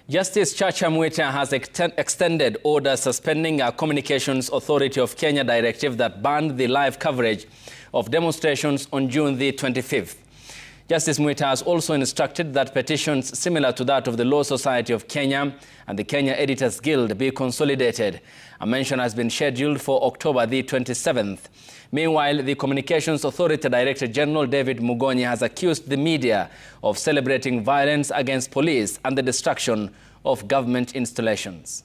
Justice Chacha Mwita has extended orders suspending a Communications Authority of Kenya directive that banned the live coverage of demonstrations on June the 25th. Justice Mwita has also instructed that petitions similar to that of the Law Society of Kenya and the Kenya Editors Guild be consolidated. A mention has been scheduled for October the 27th. Meanwhile, the Communications Authority Director General David Mugonyi has accused the media of celebrating violence against police and the destruction of government installations.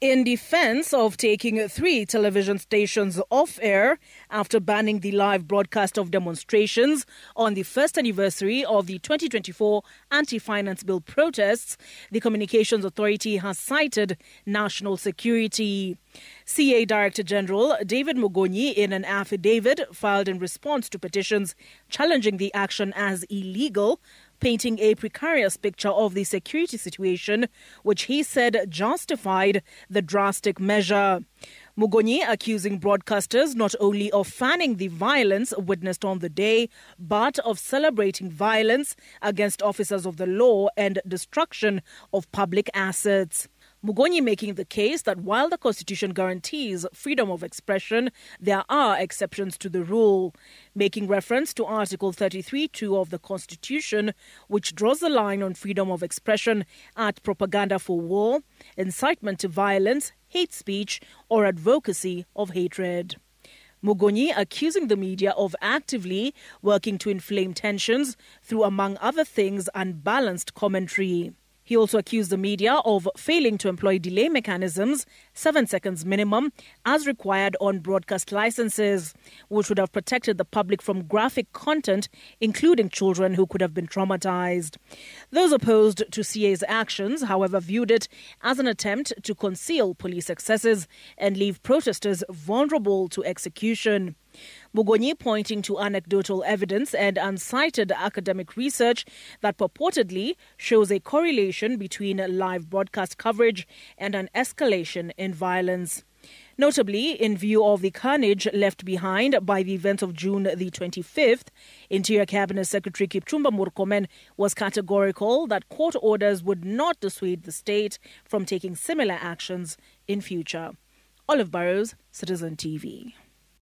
In defense of taking 3 television stations off air after banning the live broadcast of demonstrations on the first anniversary of the 2024 anti-finance bill protests, the Communications Authority has cited national security. CA Director General David Mugonyi, in an affidavit filed in response to petitions challenging the action as illegal, painting a precarious picture of the security situation, which he said justified the drastic measure. Mugonyi accusing broadcasters not only of fanning the violence witnessed on the day, but of celebrating violence against officers of the law and destruction of public assets. Mugonyi making the case that while the Constitution guarantees freedom of expression, there are exceptions to the rule, making reference to Article 33(2) of the Constitution, which draws the line on freedom of expression at propaganda for war, incitement to violence, hate speech, or advocacy of hatred. Mugonyi accusing the media of actively working to inflame tensions through, among other things, unbalanced commentary. He also accused the media of failing to employ delay mechanisms, 7 seconds minimum, as required on broadcast licenses, which would have protected the public from graphic content, including children who could have been traumatized. Those opposed to CA's actions, however, viewed it as an attempt to conceal police excesses and leave protesters vulnerable to execution. Mugonyi pointing to anecdotal evidence and uncited academic research that purportedly shows a correlation between live broadcast coverage and an escalation in violence. Notably, in view of the carnage left behind by the events of June the 25th, Interior Cabinet Secretary Kipchumba Murkomen was categorical that court orders would not dissuade the state from taking similar actions in future. Olive Burrows, Citizen TV.